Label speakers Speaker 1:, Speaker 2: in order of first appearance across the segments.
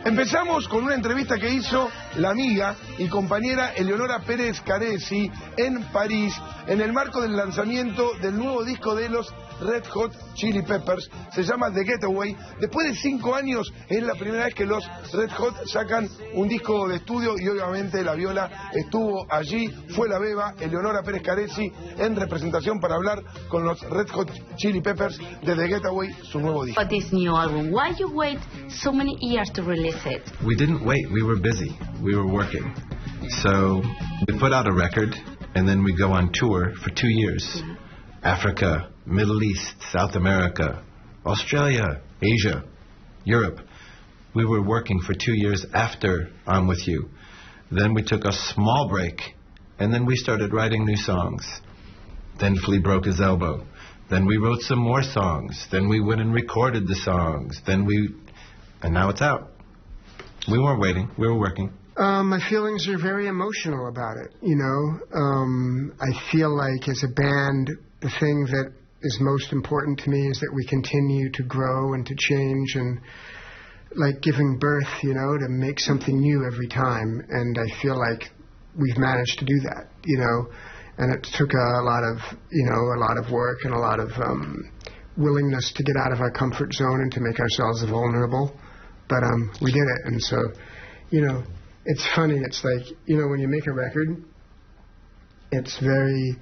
Speaker 1: Empezamos con una entrevista que hizo la amiga y compañera Eleonora Pérez Caresi en París, en el marco del lanzamiento del nuevo disco de los Red Hot Chili Peppers. Se llama The Getaway. Después de 5 años es la primera vez que los Red Hot sacan un disco de estudio y obviamente la Viola estuvo allí, fue la beba, Eleonora Pérez Caresi, en representación para hablar con los Red Hot Chili Peppers de The Getaway, su nuevo disco.
Speaker 2: But this new album, why you wait so many years to release it?
Speaker 3: We didn't wait, we were busy, we were working. So we put out a record and then we go on tour for 2 years. Yeah. Africa, Middle East, South America, Australia, Asia, Europe. We were working for 2 years after I'm With You. Then we took a small break, and then we started writing new songs. Then Flea broke his elbow. Then we wrote some more songs. Then we went and recorded the songs. And now it's out. We weren't waiting, we were working.
Speaker 4: My feelings are very emotional about it, you know. I feel like as a band, the thing that is most important to me is that we continue to grow and to change and like giving birth, you know, to make something new every time. And I feel like we've managed to do that, you know. And it took a lot of work and a lot of willingness to get out of our comfort zone and to make ourselves vulnerable. But we did it. And so, you know, it's funny. It's like, you know, when you make a record, it's very...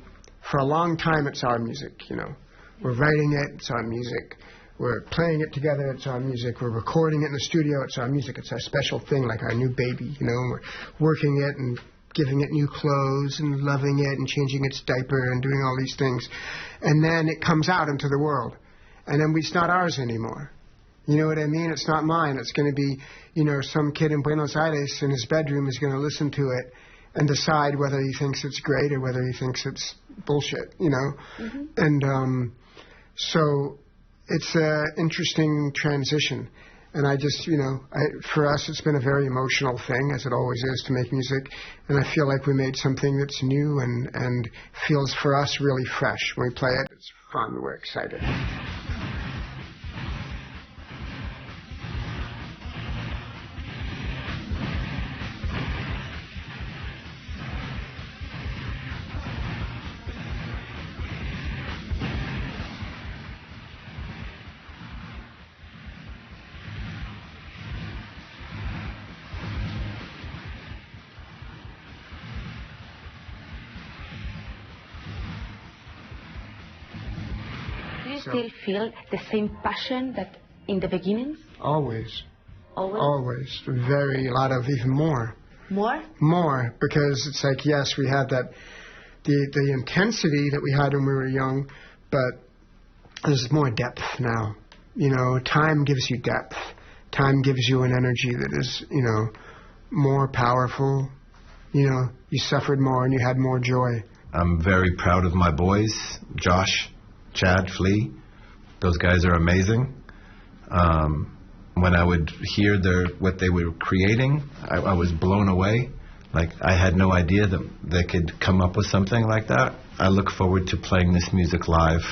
Speaker 4: For a long time, it's our music, you know. We're writing it, it's our music. We're playing it together, it's our music. We're recording it in the studio, it's our music. It's our special thing, like our new baby, you know. We're working it and giving it new clothes and loving it and changing its diaper and doing all these things. And then it comes out into the world. And then it's not ours anymore. You know what I mean? It's not mine. It's going to be, you know, some kid in Buenos Aires in his bedroom is going to listen to it and decide whether he thinks it's great or whether he thinks it's bullshit, you know? Mm-hmm. And so it's an interesting transition. And I just, you know, for us it's been a very emotional thing, as it always is, to make music. And I feel like we made something that's new and feels for us really fresh. When we play it, it's fun, we're excited.
Speaker 2: Do you still feel the same passion that in the beginnings?
Speaker 4: Always.
Speaker 2: Always?
Speaker 4: Always. A lot of, even more.
Speaker 2: More?
Speaker 4: More, because it's like, yes, we had that, the intensity that we had when we were young, but there's more depth now. You know, time gives you depth. Time gives you an energy that is, you know, more powerful. You know, you suffered more and you had more joy.
Speaker 3: I'm very proud of my boys, Josh, Chad, Flea. Those guys are amazing. When I would hear what they were creating, I was blown away. Like, I had no idea that they could come up with something like that. I look forward to playing this music live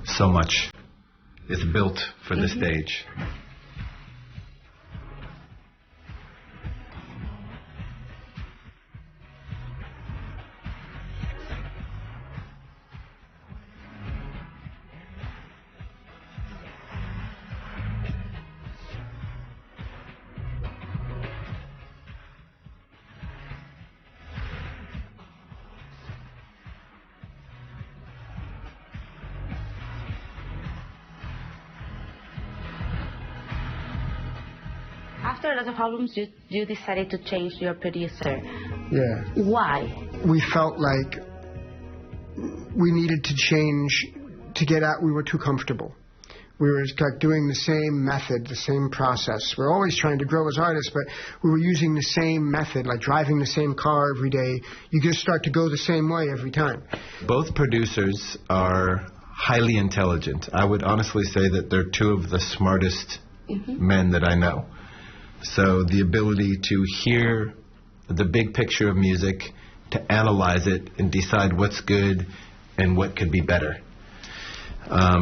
Speaker 3: so much. It's built for the stage.
Speaker 2: After a lot of albums, you decided to change your producer.
Speaker 4: Yeah.
Speaker 2: Why?
Speaker 4: We felt like we needed to change to get out. We were too comfortable. We were like doing the same method, the same process. We're always trying to grow as artists, but we were using the same method, like driving the same car every day. You just start to go the same way every time.
Speaker 3: Both producers are highly intelligent. I would honestly say that they're two of the smartest men that I know. So the ability to hear the big picture of music, to analyze it and decide what's good and what could be better.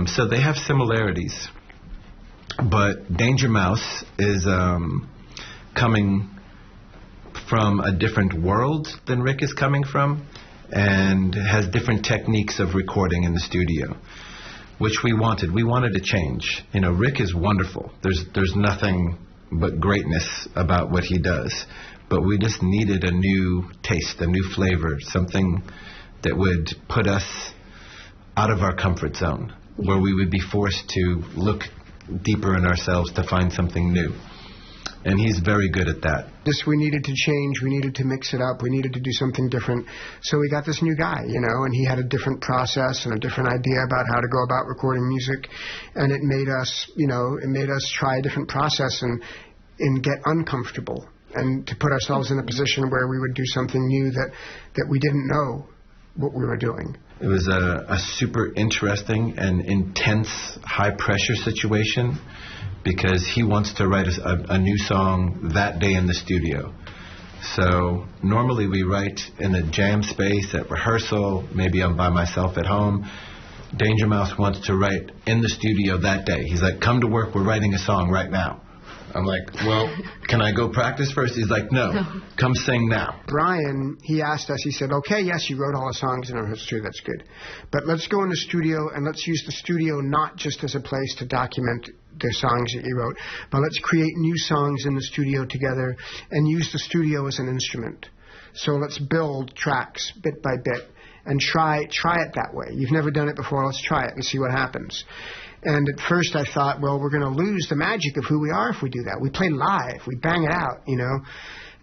Speaker 3: So they have similarities. But Danger Mouse is coming from a different world than Rick is coming from, and has different techniques of recording in the studio, which we wanted. We wanted to change. You know, Rick is wonderful. There's nothing but greatness about what he does. But we just needed a new taste, a new flavor, something that would put us out of our comfort zone, where we would be forced to look deeper in ourselves to find something new. And he's very good at that.
Speaker 4: We needed to change. We needed to mix it up. We needed to do something different. So we got this new guy, you know, and he had a different process and a different idea about how to go about recording music. And it made us, you know, try a different process and get uncomfortable, and to put ourselves in a position where we would do something new that we didn't know what we were doing.
Speaker 3: It was a super interesting and intense, high-pressure situation, because he wants to write a new song that day in the studio. So normally we write in a jam space at rehearsal, maybe I'm by myself at home. Danger Mouse wants to write in the studio that day. He's like, come to work, we're writing a song right now. I'm like, well, can I go practice first? He's like, no, come sing now.
Speaker 4: Brian, he asked us, he said, okay, yes, you wrote all the songs in our history, that's good. But let's go in the studio and let's use the studio not just as a place to document the songs that you wrote, but let's create new songs in the studio together and use the studio as an instrument. So let's build tracks bit by bit and try it that way. You've never done it before, let's try it and see what happens. And at first I thought, well, we're going to lose the magic of who we are if we do that. We play live. We bang it out, you know.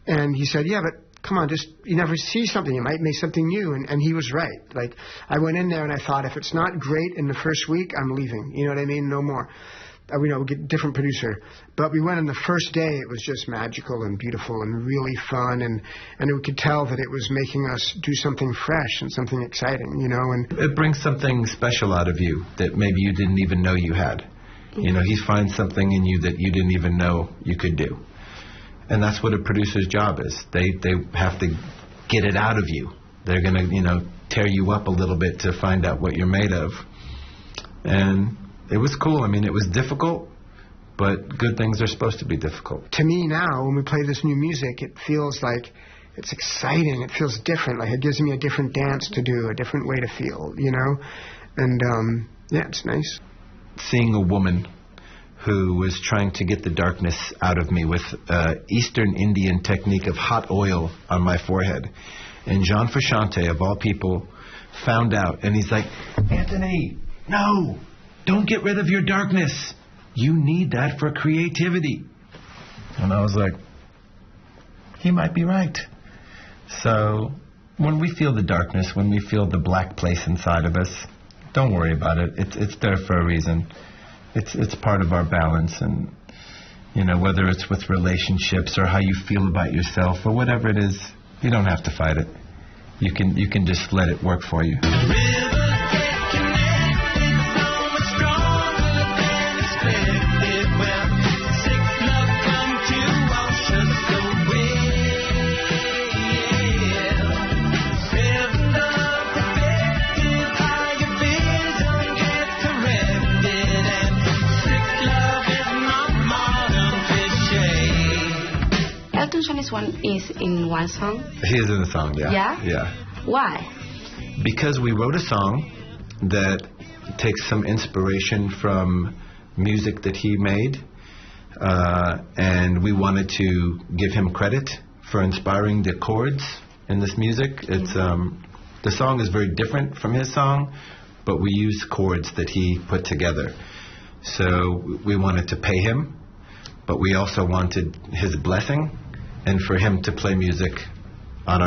Speaker 4: And he said, yeah, but come on, you never see something. You might make something new. And he was right. Like, I went in there and I thought, if it's not great in the first week, I'm leaving. You know what I mean? No more. We'll get a different producer. But we went on the first day, it was just magical and beautiful and really fun. And we could tell that it was making us do something fresh and something exciting, you know. And
Speaker 3: it brings something special out of you that maybe you didn't even know you had. You know, he finds something in you that you didn't even know you could do. And that's what a producer's job is. They have to get it out of you. They're going to, you know, tear you up a little bit to find out what you're made of. And it was cool. I mean, it was difficult, but good things are supposed to be difficult.
Speaker 4: To me now, when we play this new music, it feels like it's exciting. It feels different. Like it gives me a different dance to do, a different way to feel, you know? And, yeah, it's nice.
Speaker 3: Seeing a woman who was trying to get the darkness out of me with Eastern Indian technique of hot oil on my forehead. And John Frusciante, of all people, found out. And he's like, Anthony, no! Don't get rid of your darkness. You need that for creativity. And I was like, he might be right. So when we feel the darkness, when we feel the black place inside of us, don't worry about it. It's there for a reason. It's part of our balance. And, you know, whether it's with relationships or how you feel about yourself or whatever it is, you don't have to fight it. You can just let it work for you.
Speaker 2: Is in one song?
Speaker 3: He is in the song, yeah.
Speaker 2: Yeah?
Speaker 3: Yeah.
Speaker 2: Why?
Speaker 3: Because we wrote a song that takes some inspiration from music that he made, and we wanted to give him credit for inspiring the chords in this music. It's the song is very different from his song, but we used chords that he put together. So we wanted to pay him, but we also wanted his blessing and for him to play music on our